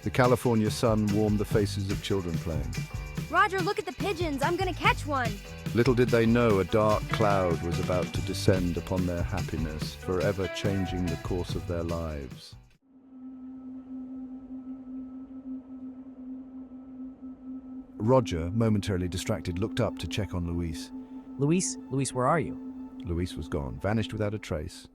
The California sun warmed the faces of children playing. Roger, look at the pigeons. I'm gonna catch one. Little did they know a dark cloud was about to descend upon their happiness, forever changing the course of their lives. Roger, momentarily distracted, looked up to check on Luis. Luis, where are you? Luis was gone, vanished without a trace.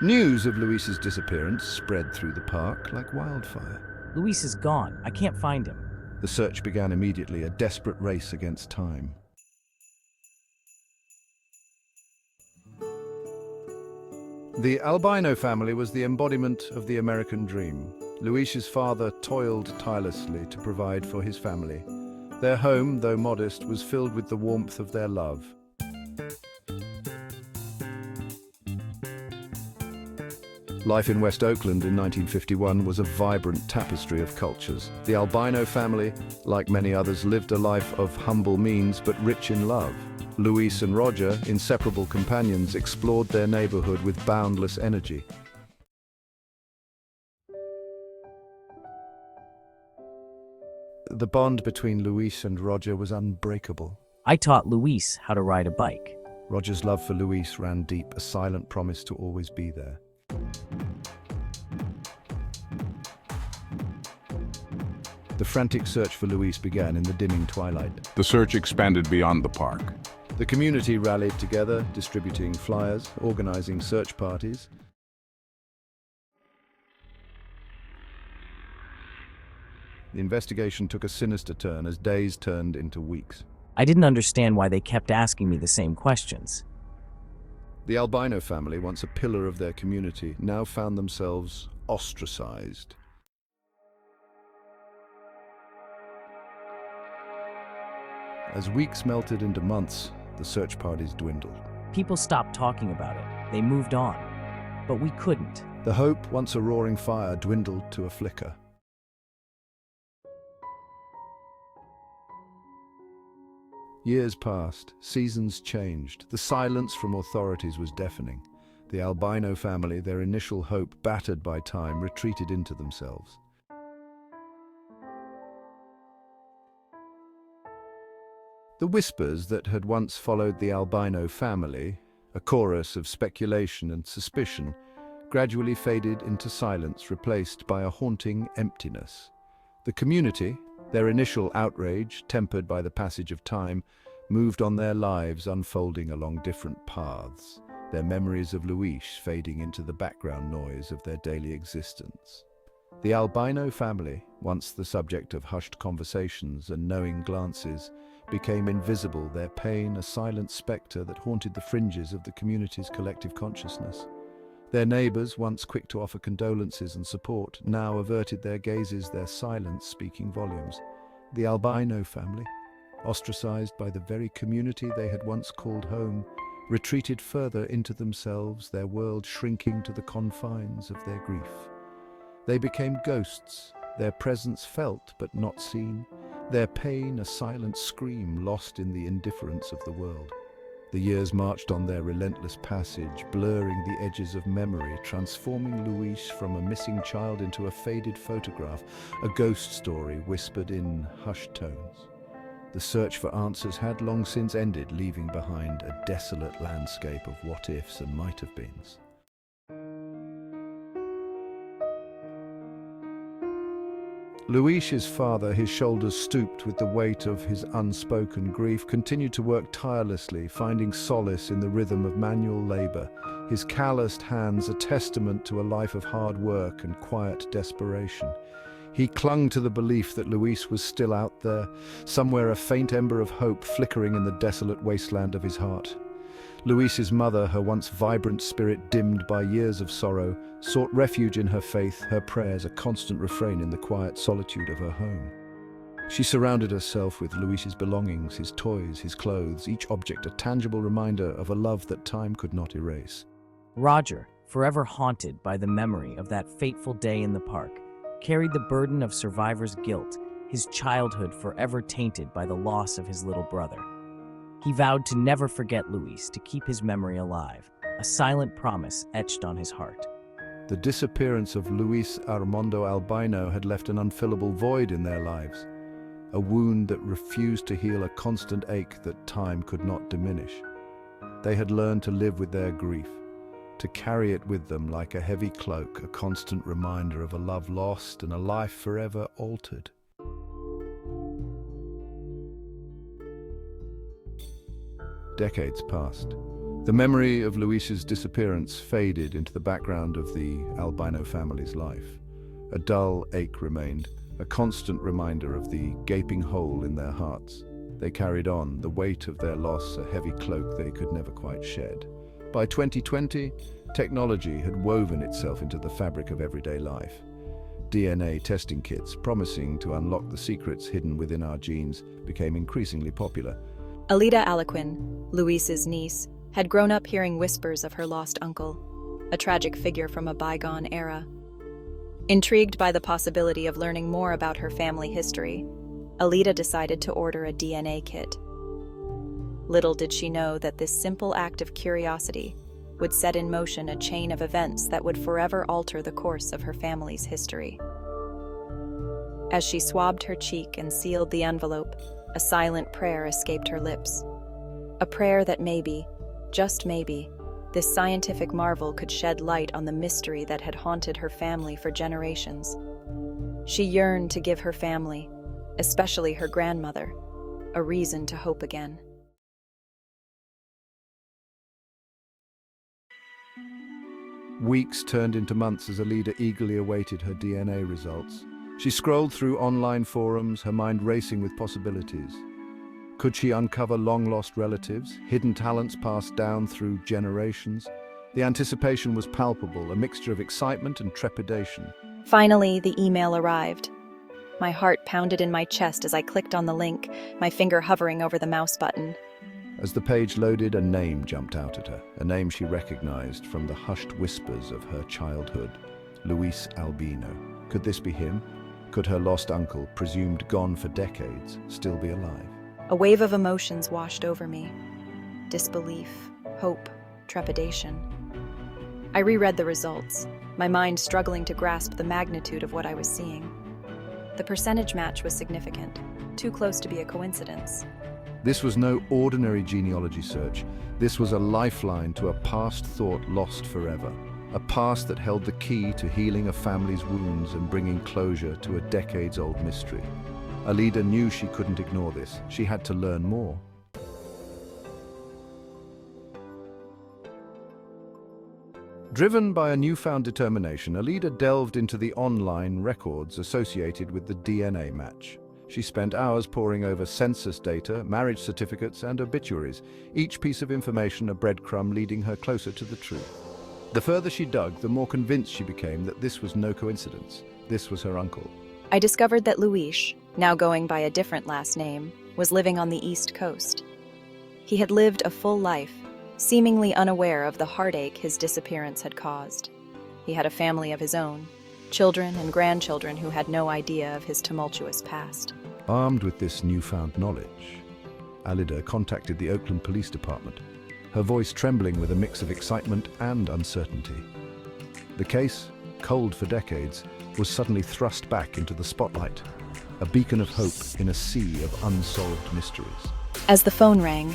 News of Luis's disappearance spread through the park like wildfire. Luis is gone. I can't find him. The search began immediately, a desperate race against time. The Albino family was the embodiment of the American dream. Luis's father toiled tirelessly to provide for his family. Their home, though modest, was filled with the warmth of their love. Life in West Oakland in 1951 was a vibrant tapestry of cultures. The Albino family, like many others, lived a life of humble means but rich in love. Luis and Roger, inseparable companions, explored their neighborhood with boundless energy. The bond between Luis and Roger was unbreakable. I taught Luis how to ride a bike. Roger's love for Luis ran deep, a silent promise to always be there. The frantic search for Luis began in the dimming twilight. The search expanded beyond the park. The community rallied together, distributing flyers, organizing search parties. The investigation took a sinister turn as days turned into weeks. I didn't understand why they kept asking me the same questions. The Albino family, once a pillar of their community, now found themselves ostracized. As weeks melted into months, the search parties dwindled. People stopped talking about it. They moved on. But we couldn't. The hope, once a roaring fire, dwindled to a flicker. Years passed, seasons changed. The silence from authorities was deafening. The Albino family, their initial hope battered by time, retreated into themselves. The whispers that had once followed the Albino family, a chorus of speculation and suspicion, gradually faded into silence, replaced by a haunting emptiness. The community, their initial outrage, tempered by the passage of time, moved on their lives, unfolding along different paths, their memories of Luis fading into the background noise of their daily existence. The Albino family, once the subject of hushed conversations and knowing glances, became invisible, their pain a silent specter that haunted the fringes of the community's collective consciousness. Their neighbors, once quick to offer condolences and support, now averted their gazes, their silence speaking volumes. The Albino family, ostracized by the very community they had once called home, retreated further into themselves, their world shrinking to the confines of their grief. They became ghosts, their presence felt but not seen, their pain a silent scream lost in the indifference of the world. The years marched on their relentless passage, blurring the edges of memory, transforming Luis from a missing child into a faded photograph, a ghost story whispered in hushed tones. The search for answers had long since ended, leaving behind a desolate landscape of what-ifs and might-have-beens. Luis's father, his shoulders stooped with the weight of his unspoken grief, continued to work tirelessly, finding solace in the rhythm of manual labor, his calloused hands a testament to a life of hard work and quiet desperation. He clung to the belief that Luis was still out there, somewhere a faint ember of hope flickering in the desolate wasteland of his heart. Luis's mother, her once vibrant spirit dimmed by years of sorrow, sought refuge in her faith, her prayers a constant refrain in the quiet solitude of her home. She surrounded herself with Luis's belongings, his toys, his clothes, each object a tangible reminder of a love that time could not erase. Roger, forever haunted by the memory of that fateful day in the park, carried the burden of survivor's guilt, his childhood forever tainted by the loss of his little brother. He vowed to never forget Luis, to keep his memory alive, a silent promise etched on his heart. The disappearance of Luis Armando Albino had left an unfillable void in their lives, a wound that refused to heal, a constant ache that time could not diminish. They had learned to live with their grief, to carry it with them like a heavy cloak, a constant reminder of a love lost and a life forever altered. Decades passed. The memory of Luis's disappearance faded into the background of the Albino family's life. A dull ache remained, a constant reminder of the gaping hole in their hearts. They carried on, the weight of their loss a heavy cloak they could never quite shed. By 2020, technology had woven itself into the fabric of everyday life. DNA testing kits, promising to unlock the secrets hidden within our genes, became increasingly popular. Alida Aliquin, Luis's niece, had grown up hearing whispers of her lost uncle, a tragic figure from a bygone era. Intrigued by the possibility of learning more about her family history, Alida decided to order a DNA kit. Little did she know that this simple act of curiosity would set in motion a chain of events that would forever alter the course of her family's history. As she swabbed her cheek and sealed the envelope, a silent prayer escaped her lips. A prayer that maybe, just maybe, this scientific marvel could shed light on the mystery that had haunted her family for generations. She yearned to give her family, especially her grandmother, a reason to hope again. Weeks turned into months as Alida eagerly awaited her DNA results. She scrolled through online forums, her mind racing with possibilities. Could she uncover long-lost relatives, hidden talents passed down through generations? The anticipation was palpable, a mixture of excitement and trepidation. Finally, the email arrived. My heart pounded in my chest as I clicked on the link, my finger hovering over the mouse button. As the page loaded, a name jumped out at her, a name she recognized from the hushed whispers of her childhood. Luis Albino. Could this be him? Could her lost uncle, presumed gone for decades, still be alive? A wave of emotions washed over me. Disbelief, hope, trepidation. I reread the results, my mind struggling to grasp the magnitude of what I was seeing. The percentage match was significant, too close to be a coincidence. This was no ordinary genealogy search. This was a lifeline to a past thought lost forever. A past that held the key to healing a family's wounds and bringing closure to a decades-old mystery. Alida knew she couldn't ignore this. She had to learn more. Driven by a newfound determination, Alida delved into the online records associated with the DNA match. She spent hours poring over census data, marriage certificates, and obituaries, each piece of information a breadcrumb leading her closer to the truth. The further she dug, the more convinced she became that this was no coincidence. This was her uncle. I discovered that Luis, now going by a different last name, was living on the East Coast. He had lived a full life, seemingly unaware of the heartache his disappearance had caused. He had a family of his own, children and grandchildren who had no idea of his tumultuous past. Armed with this newfound knowledge, Alida contacted the Oakland Police Department, her voice trembling with a mix of excitement and uncertainty. The case, cold for decades, was suddenly thrust back into the spotlight, a beacon of hope in a sea of unsolved mysteries. As the phone rang,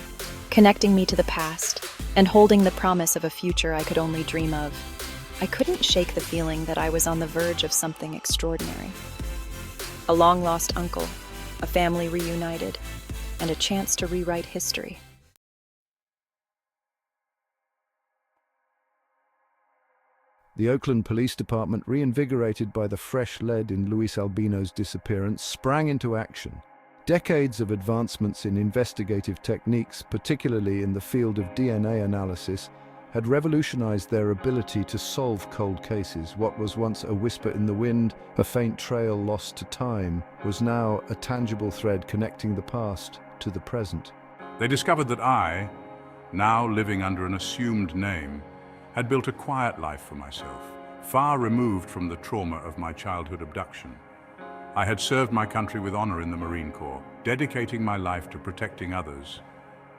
connecting me to the past and holding the promise of a future I could only dream of, I couldn't shake the feeling that I was on the verge of something extraordinary. A long-lost uncle, a family reunited, and a chance to rewrite history. The Oakland Police Department, reinvigorated by the fresh lead in Luis Albino's disappearance, sprang into action. Decades of advancements in investigative techniques, particularly in the field of DNA analysis, had revolutionized their ability to solve cold cases. What was once a whisper in the wind, a faint trail lost to time, was now a tangible thread connecting the past to the present. They discovered that I, now living under an assumed name, had built a quiet life for myself, far removed from the trauma of my childhood abduction. I had served my country with honor in the Marine Corps, dedicating my life to protecting others,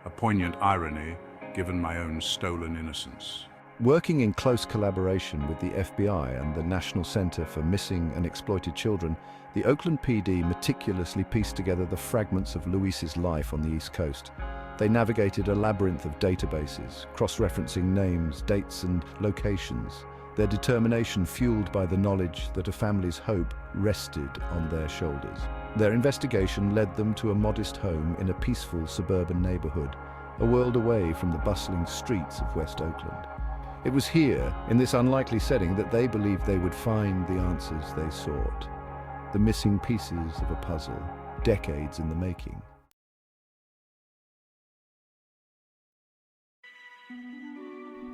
a poignant irony given my own stolen innocence. Working in close collaboration with the FBI and the National Center for Missing and Exploited Children, the Oakland PD meticulously pieced together the fragments of Luis's life on the East Coast. They navigated a labyrinth of databases, cross-referencing names, dates, and locations, their determination fueled by the knowledge that a family's hope rested on their shoulders. Their investigation led them to a modest home in a peaceful suburban neighborhood, a world away from the bustling streets of West Oakland. It was here, in this unlikely setting, that they believed they would find the answers they sought. The missing pieces of a puzzle, decades in the making.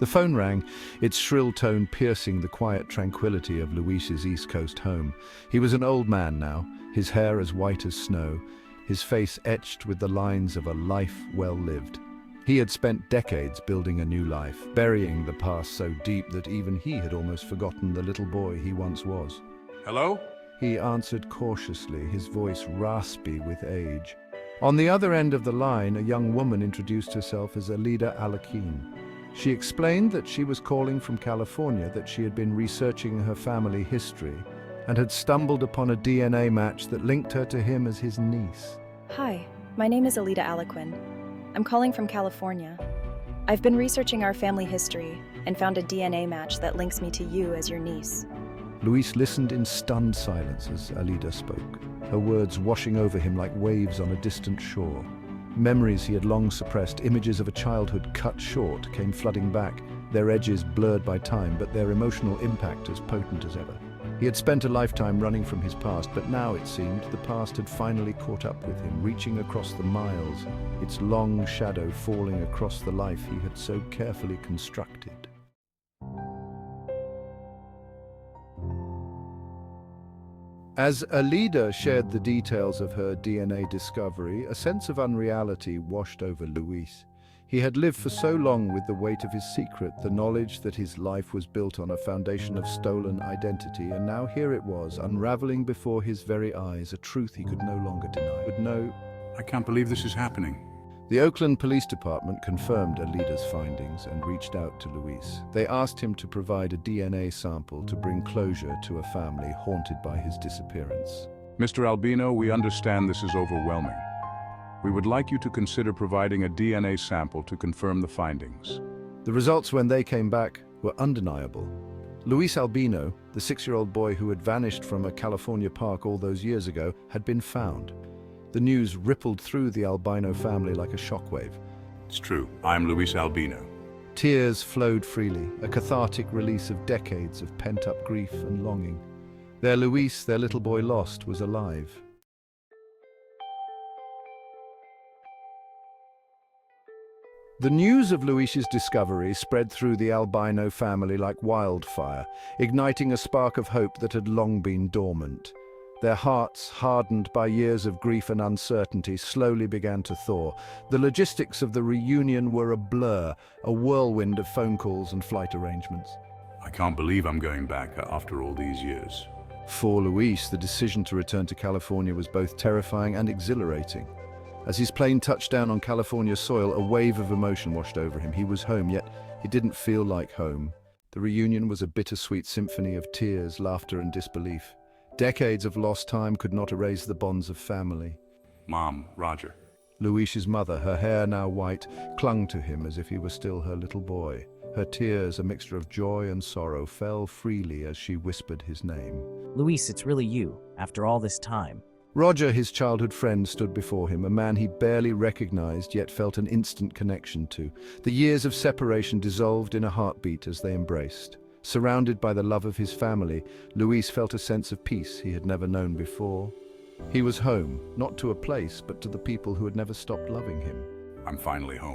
The phone rang, its shrill tone piercing the quiet tranquility of Luis's East Coast home. He was an old man now, his hair as white as snow, his face etched with the lines of a life well lived. He had spent decades building a new life, burying the past so deep that even he had almost forgotten the little boy he once was. Hello? He answered cautiously, his voice raspy with age. On the other end of the line, a young woman introduced herself as Alida Alakin. She explained that she was calling from California, that she had been researching her family history and had stumbled upon a DNA match that linked her to him as his niece. Hi, my name is Alida Alaquin. I'm calling from California. I've been researching our family history and found a DNA match that links me to you as your niece. Luis listened in stunned silence as Alida spoke, her words washing over him like waves on a distant shore. Memories he had long suppressed, images of a childhood cut short, came flooding back, their edges blurred by time, but their emotional impact as potent as ever. He had spent a lifetime running from his past, but now it seemed the past had finally caught up with him, reaching across the miles, its long shadow falling across the life he had so carefully constructed. As Alida shared the details of her DNA discovery, a sense of unreality washed over Luis. He had lived for so long with the weight of his secret, the knowledge that his life was built on a foundation of stolen identity, and now here it was, unraveling before his very eyes, a truth he could no longer deny. But no, I can't believe this is happening. the Oakland Police Department confirmed Alida's findings and reached out to Luis. They asked him to provide a DNA sample to bring closure to a family haunted by his disappearance. Mr. Albino, we understand this is overwhelming. We would like you to consider providing a DNA sample to confirm the findings. The results when they came back were undeniable. Luis Albino, the 6-year-old boy who had vanished from a California park all those years ago, had been found. The news rippled through the Albino family like a shockwave. It's true, I'm Luis Albino. Tears flowed freely, a cathartic release of decades of pent-up grief and longing. Their Luis, their little boy lost, was alive. The news of Luis's discovery spread through the Albino family like wildfire, igniting a spark of hope that had long been dormant. Their hearts, hardened by years of grief and uncertainty, slowly began to thaw. The logistics of the reunion were a blur, a whirlwind of phone calls and flight arrangements. I can't believe I'm going back after all these years. For Luis, the decision to return to California was both terrifying and exhilarating. As his plane touched down on California soil, a wave of emotion washed over him. He was home, yet it didn't feel like home. The reunion was a bittersweet symphony of tears, laughter, and disbelief. Decades of lost time could not erase the bonds of family. Mom, Roger. Luis's mother, her hair now white, clung to him as if he were still her little boy. Her tears, a mixture of joy and sorrow, fell freely as she whispered his name. Luis, it's really you, after all this time. Roger, his childhood friend, stood before him, a man he barely recognized yet felt an instant connection to. The years of separation dissolved in a heartbeat as they embraced. Surrounded by the love of his family, Luis felt a sense of peace he had never known before. He was home, not to a place, but to the people who had never stopped loving him. I'm finally home.